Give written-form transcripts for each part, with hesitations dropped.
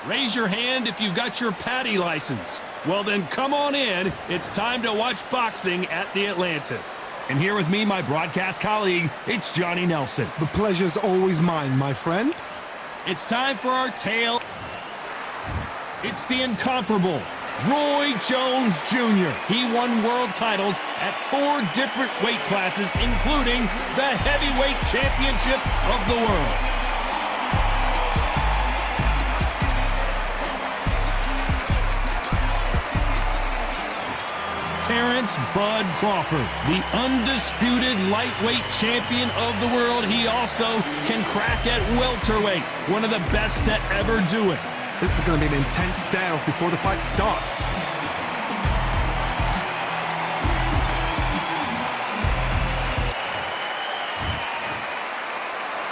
Raise your hand if you've got your Patty license. Well, then come on in. It's time to watch boxing at the Atlantis. And here with me, my broadcast colleague, it's Johnny Nelson. The pleasure's always mine, my friend. It's time for our tale. It's the incomparable Roy Jones Jr. He won world titles at 4 different weight classes, including the heavyweight championship of the world. Terence "Bud" Crawford, the undisputed lightweight champion of the world. He also can crack at welterweight, one of the best to ever do it. This is going to be an intense stare-off before the fight starts.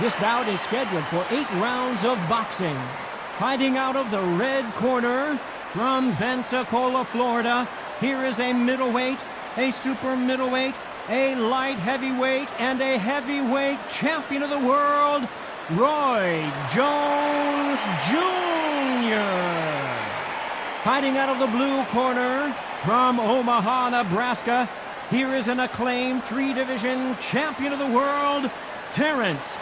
This bout is scheduled for 8 rounds of boxing. Fighting out of the red corner from Pensacola, Florida, here is a middleweight, a super middleweight, a light heavyweight, and a heavyweight champion of the world, Roy Jones Jr. Fighting out of the blue corner from Omaha, Nebraska, here is an acclaimed 3-division champion of the world, Terence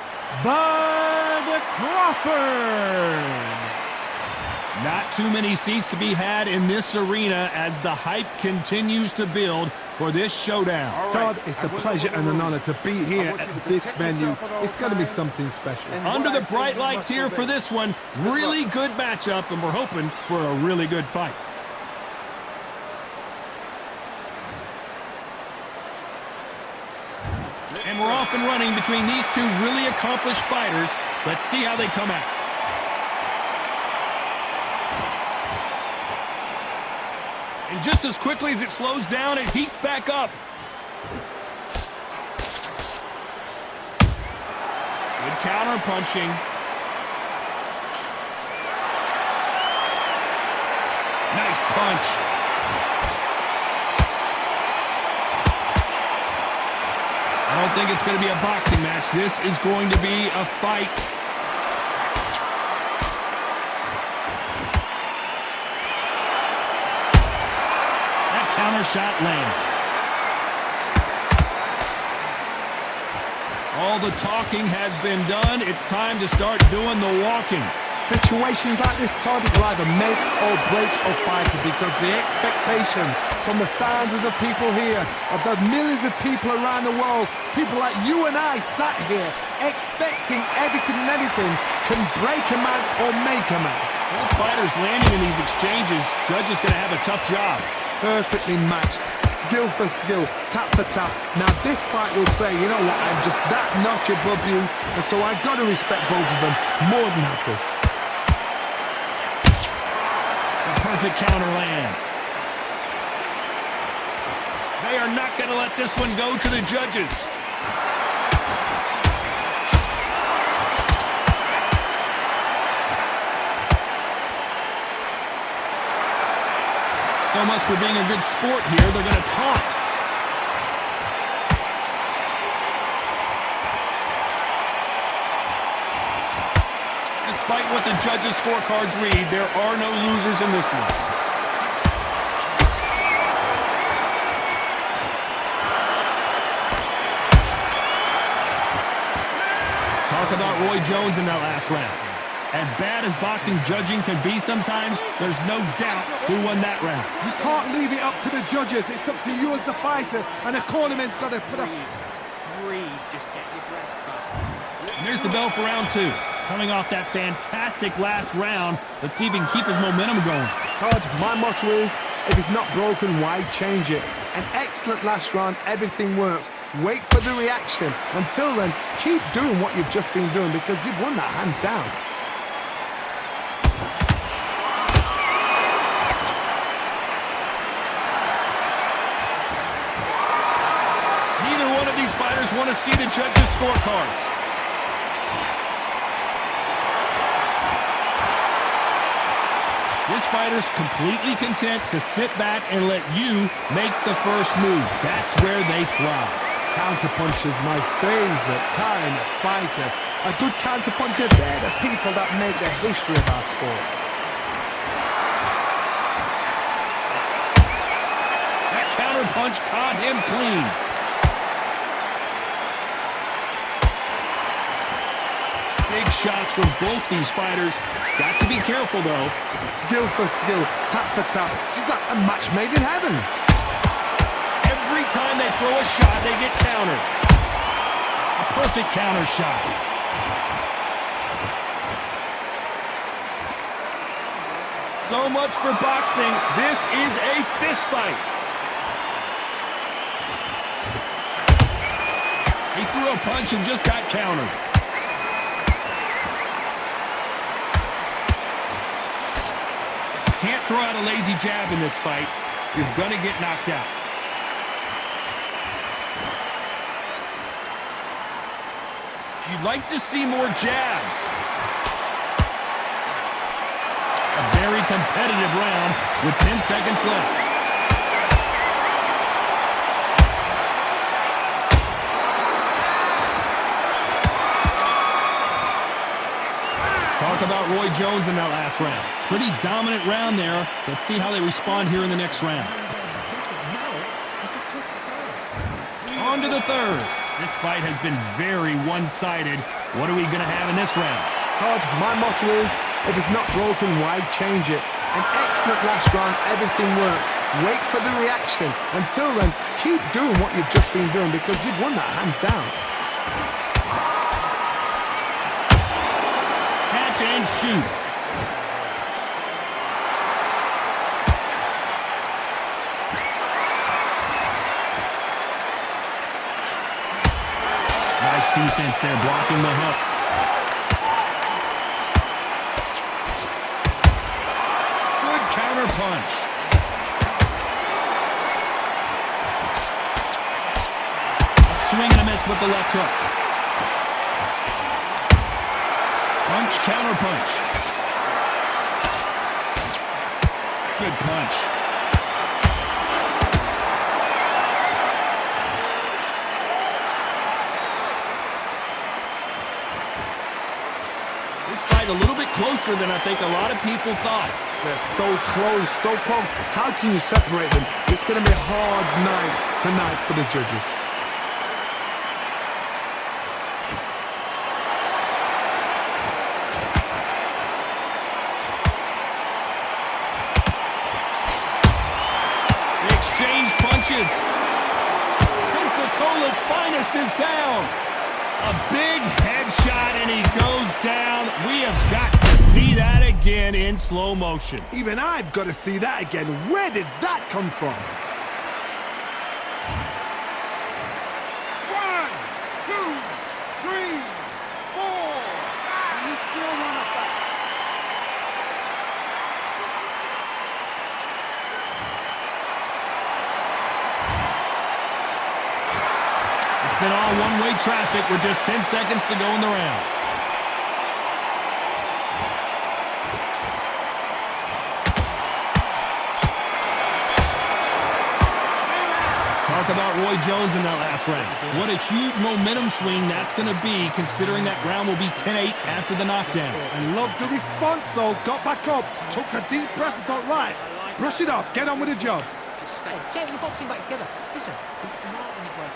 "Bud" Crawford. Not too many seats to be had in this arena as the hype continues to build for this showdown. Todd, it's a pleasure and an honor to be here at this venue. It's going to be something special. Under the bright lights here for this one, really good matchup, and we're hoping for a really good fight. And we're off and running between these two really accomplished fighters. Let's see how they come out. And just as quickly as it slows down, it heats back up. Good counter punching. Nice punch. I don't think it's going to be a boxing match. This is going to be a fight. Counter shot lands. All the talking has been done. It's time to start doing the walking. Situations like this, Todd, will either make or break a fighter because the expectation from the thousands of people here, of the millions of people around the world, people like you and I sat here expecting everything and anything can break a man or make a man. Both fighters landing in these exchanges. Judge is going to have a tough job. Perfectly matched, skill for skill, tap for tap. Now this fight will say, you know what, I'm just that notch above you, and so I've got to respect both of them more than happy. The perfect counter lands. They are not going to let this one go to the judges. So much for being a good sport here. They're going to taunt. Despite what the judges' scorecards read, there are no losers in this one. Let's talk about Roy Jones in that last round. As bad as boxing judging can be sometimes, there's no doubt who won that round. You can't leave it up to the judges. It's up to you as the fighter, and the cornerman's got to put up. Breathe, just get your breath back. And there's the bell for round 2. Coming off that fantastic last round, let's see if he can keep his momentum going. Todd, my motto is, if it's not broken, why change it? An excellent last round, everything works. Wait for the reaction. Until then, keep doing what you've just been doing because you've won that hands down. These fighters want to see the judges' scorecards. This fighter's completely content to sit back and let you make the first move. That's where they thrive. Counterpuncher's my favorite kind of fighter. A good counterpuncher, they're the people that make the history of our sport. punch caught him clean. Big shots from both these fighters. Got to be careful, though. Skill for skill, tap for tap. She's like a match made in heaven. Every time they throw a shot, they get countered. A perfect counter shot. So much for boxing. This is a fist fight. He threw a punch and just got countered. Can't throw out a lazy jab in this fight. You're going to get knocked out. You'd like to see more jabs. A very competitive round with 10 seconds left. Let's talk about Roy Jones in that last round. Pretty dominant round there. Let's see how they respond here in the next round. On to the third. This fight has been very one-sided. What are we going to have in this round? Todd, my motto is, if it's not broken, why change it? An excellent last round, everything works. Wait for the reaction. Until then, keep doing what you've just been doing because you've won that hands down. Catch and shoot. Nice defense there, blocking the hook. Good counter punch. A swing and a miss with the left hook. Punch, counter punch. Good punch. This fight a little bit closer than I think a lot of people thought. They're so close, so close. How can you separate them? It's going to be a hard night tonight for the judges. They exchange punches. Pensacola's finest is down. A big headshot and he goes down. We have got to see that again in slow motion. Even I've got to see that again. Where did that come from? 1, 2, 3, 4. And he's still running back. It's been all one-way traffic with just 10 seconds to go in the round. Talk about Roy Jones in that last round. What a huge momentum swing that's going to be, considering that round will be 10-8 after the knockdown. And love the response, though. Got back up, took a deep breath and thought, right, brush it off, get on with the job. Just get your boxing back together. Listen, be smart when you work.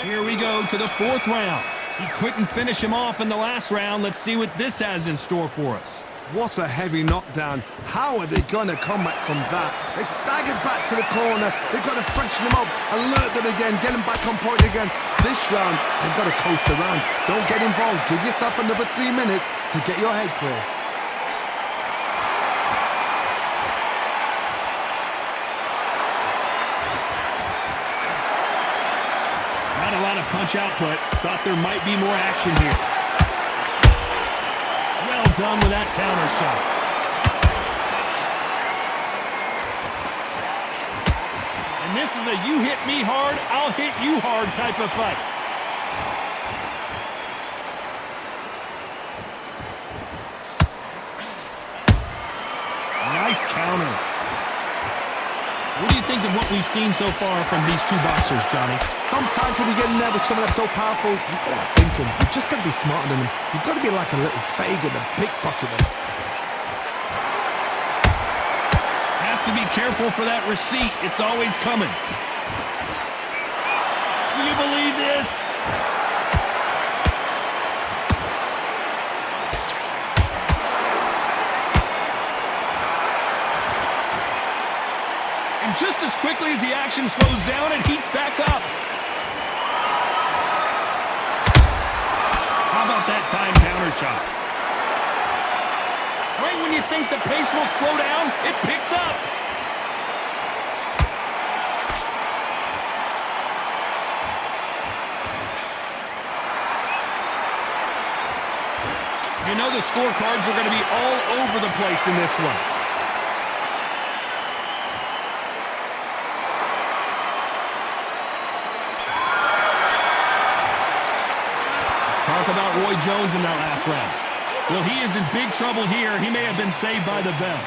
Here we go to the fourth round. He couldn't finish him off in the last round. Let's see what this has in store for us. What a heavy knockdown. How are they going to come back from that? They staggered back to the corner. They've got to freshen them up, alert them again, get them back on point again. This round, they've got to coast around. Don't get involved. Give yourself another 3 minutes to get your head clear. Not a lot of punch output. Thought there might be more action here. Well done with that counter shot. And this is a you hit me hard, I'll hit you hard type of fight. Nice counter. What do you think of what we've seen so far from these two boxers, Johnny? Sometimes when you get in there with someone that's so powerful, you've got to think them. You've just got to be smarter than them. You've got to be like a little Fagin and pickpocket them. Has to be careful for that receipt. It's always coming. Will you believe this? And just as quickly as the action slows down, it heats back up. How about that time counter shot? Right when you think the pace will slow down, it picks up. You know the scorecards are going to be all over the place in this one. Let's talk about Roy Jones in that last round. Well, he is in big trouble here. He may have been saved by the bell.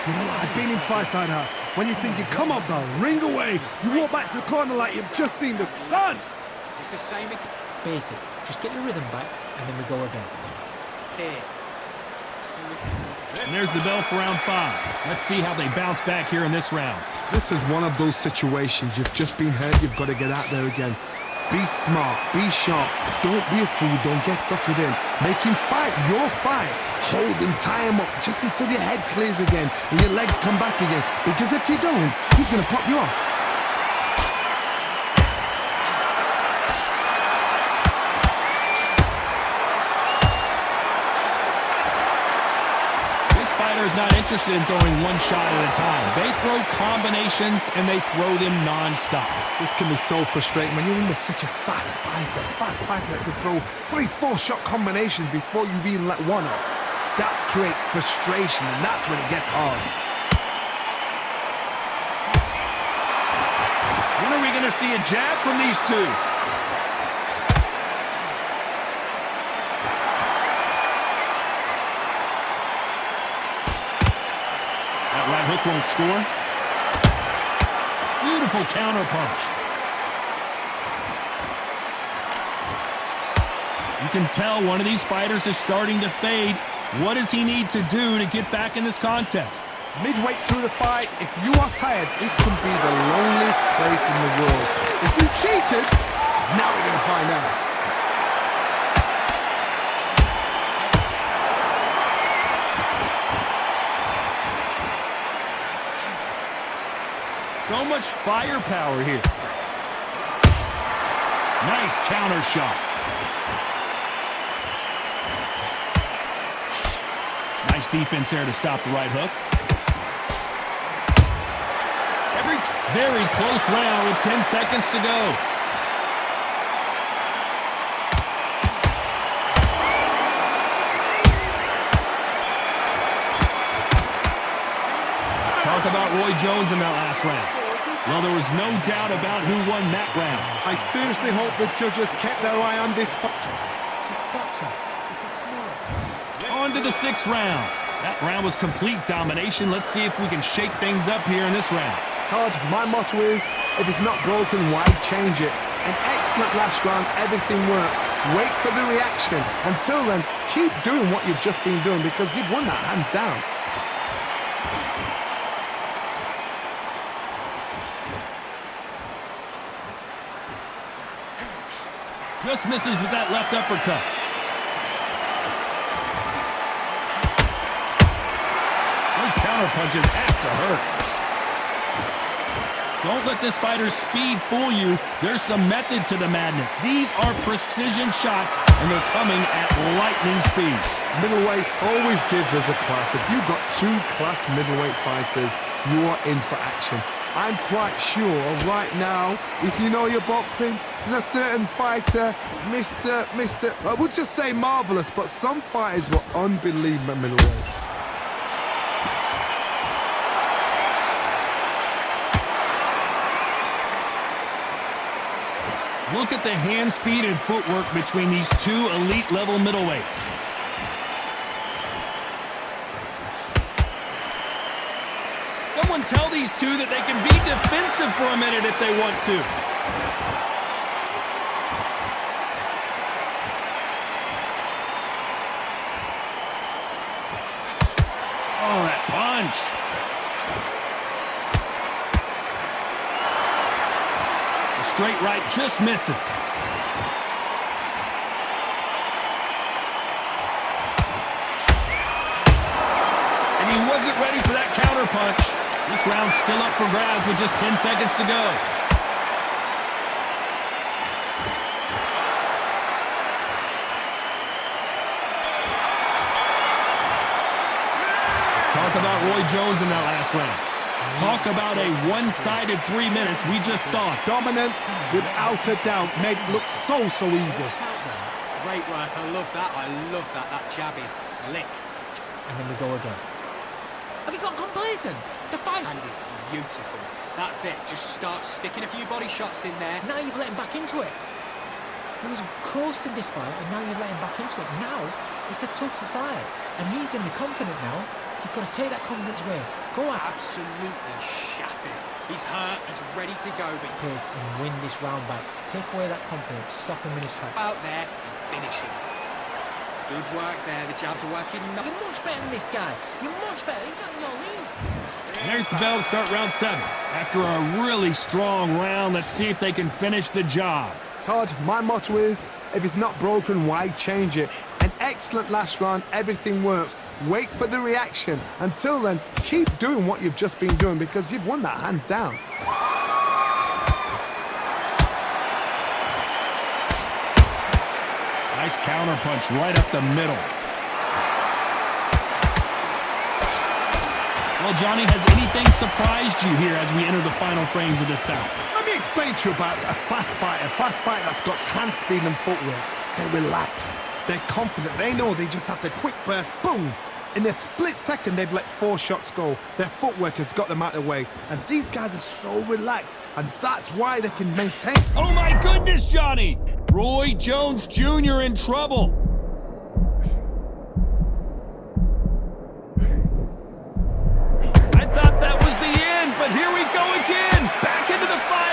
You know what? I've been in fights like that. When you're thinking, come on, though, ring away. You walk back to the corner like you've just seen the sun. Just the same. Basic. Just get your rhythm back, and then we go again. Here. And there's the bell for round 5. Let's see how they bounce back here in this round. This is one of those situations. You've just been hurt. You've got to get out there again. Be smart. Be sharp. Don't be a fool. Don't get suckered in. Make him fight your fight. Hold him. Tie him up just until your head clears again and your legs come back again. Because if you don't, he's going to pop you off. Is not interested in throwing one shot at a time. They throw combinations and they throw them non-stop. This can be so frustrating when you're in with such a fast fighter that can throw 3-4 shot combinations before you even let one off. That creates frustration, and that's when it gets hard. When are we going to see a jab from these two? Right hook won't score. Beautiful counter punch. You can tell one of these fighters is starting to fade. What does he need to do to get back in this contest? Midway through the fight, if you are tired, this can be the loneliest place in the world. If you cheated, now we're going to find out. So much firepower here. Nice counter shot. Nice defense there to stop the right hook. Very close round with 10 seconds to go. Let's talk about Roy Jones in that last round. Well, there was no doubt about who won that round. I seriously hope the judges kept their eye on this. On to the 6th round. That round was complete domination. Let's see if we can shake things up here in this round. Todd, my motto is, if it's not broken, why change it? An excellent last round, everything worked. Wait for the reaction. Until then, keep doing what you've just been doing because you've won that hands down. Just misses with that left uppercut. Those counter punches have to hurt. Don't let this fighter's speed fool you. There's some method to the madness. These are precision shots, and they're coming at lightning speed. Middleweight always gives us a class. If you've got 2 class middleweight fighters, you are in for action. I'm quite sure right now, if you know your boxing, there's a certain fighter, Mr. I would just say marvelous, but some fighters were unbelievable middleweight. Look at the hand speed and footwork between these 2 elite-level middleweights. Someone tell these 2 that they can be defensive for a minute if they want to. Oh, that punch. The straight right just misses. And he wasn't ready for that counter punch. This round's still up for grabs with just 10 seconds to go. Talk about Roy Jones in that last round. Talk about a one-sided 3 minutes. We just saw it. Dominance, without a doubt, made it look so easy. Great work. I love that. I love that. That jab is slick. And then we go again. Have you got complacent? The fight And is beautiful. That's it. Just start sticking a few body shots in there. Now you've let him back into it. He was coasting this fight, and now you've let him back into it. Now it's a tougher fight, and he's going to be confident now. You've got to take that confidence away. Go out. Absolutely shattered. He's hurt. He's ready to go. But Pace and win this round back. Take away that confidence. Stop him in his track. out there and finish him. Good work there. The jabs are working. You're much better than this guy. You're much better. He's not in your league. And there's the bell to start round 7. After a really strong round, let's see if they can finish the job. Todd, my motto is, if it's not broken, why change it? An excellent last round, everything works. Wait for the reaction. Until then, keep doing what you've just been doing because you've won that hands down. Nice counter punch right up the middle. Well, Johnny, has anything surprised you here as we enter the final frames of this bout? Let me explain to you about a fast fighter that's got hand speed and footwork. They're relaxed. They're confident. They know they just have to quick burst, boom. In a split second, they've let 4 shots go. Their footwork has got them out of the way. And these guys are so relaxed, and that's why they can maintain. Oh my goodness, Johnny! Roy Jones Jr. in trouble. I thought that was the end, but here we go again. Back into the fire.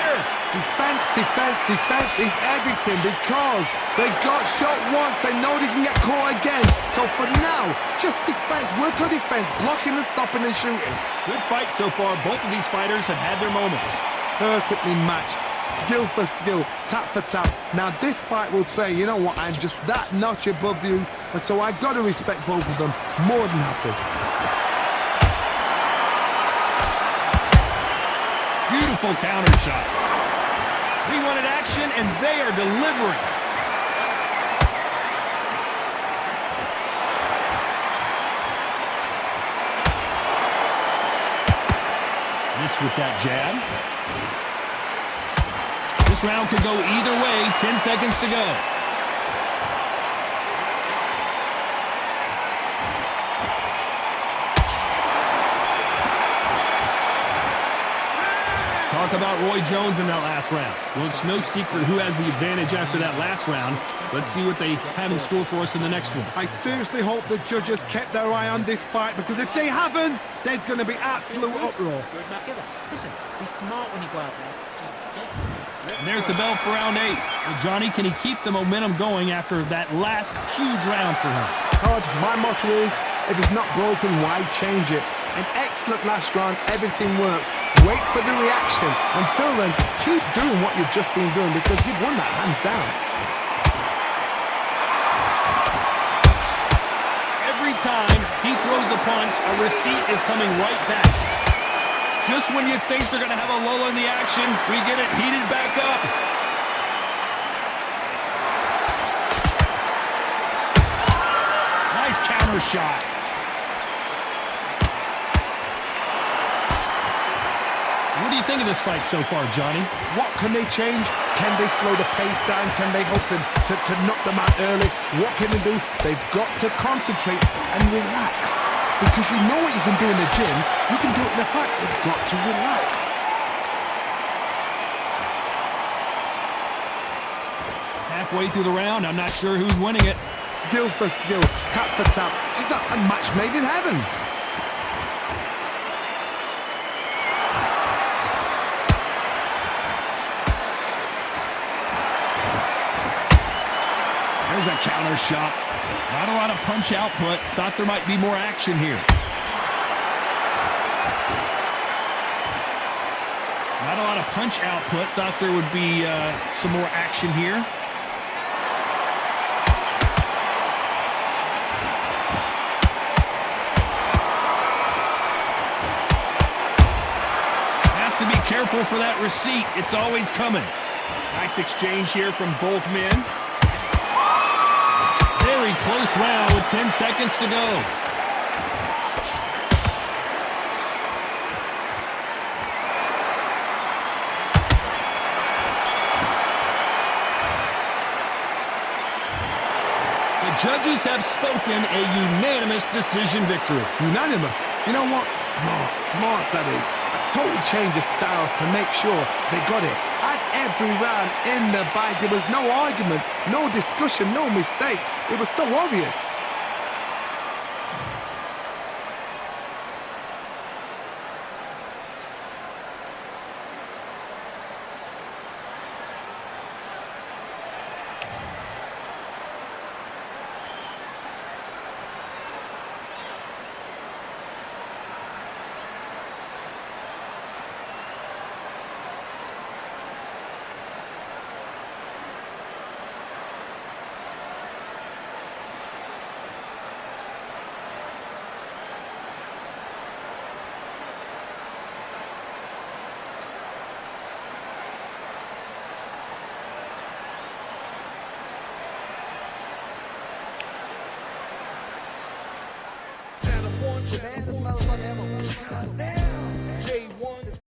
Defense is everything because they got shot once. They know they can get caught again. So for now, just defense. Work on defense, blocking and stopping and shooting. Good fight so far. Both of these fighters have had their moments. Perfectly matched. Skill for skill, tap for tap. Now this fight will say, you know what, I'm just that notch above you, and so I got to respect both of them. More than happy. Beautiful counter shot. We wanted action, and they are delivering. Miss with that jab. This round could go either way. 10 seconds to go. Talk about Roy Jones in that last round. Well, it's no secret who has the advantage after that last round. Let's see what they have in store for us in the next one. I seriously hope the judges kept their eye on this fight, because if they haven't, there's going to be absolute uproar. Good match together. Listen, be smart when you go out there. And there's the bell for round 8. Well, Johnny, can he keep the momentum going after that last huge round for him? Todd, my motto is, if it's not broken, why change it? An excellent last round, everything works. Wait for the reaction. Until then, keep doing what you've just been doing because you've won that hands down. Every time he throws a punch, a receipt is coming right back. Just when you think they're going to have a lull in the action, we get it heated back up. Nice counter shot. What do you think of this fight so far, Johnny? What can they change? Can they slow the pace down? Can they hope to knock them out early? What can they do? They've got to concentrate and relax. Because you know what you can do in the gym, you can do it in the fight. You've got to relax. Halfway through the round, I'm not sure who's winning it. Skill for skill, tap for tap. She's like a match made in heaven. There's a counter shot. Not a lot of punch output. Thought there might be more action here. Not a lot of punch output. Thought there would be some more action here. Has to be careful for that receipt. It's always coming. Nice exchange here from both men. Very close round with 10 seconds to go. Judges have spoken a unanimous decision victory. Unanimous? You know what? Smart, that is. A total change of styles to make sure they got it. At every round in the bag, there was no argument, no discussion, no mistake. It was so obvious. Man, this motherfucker ever.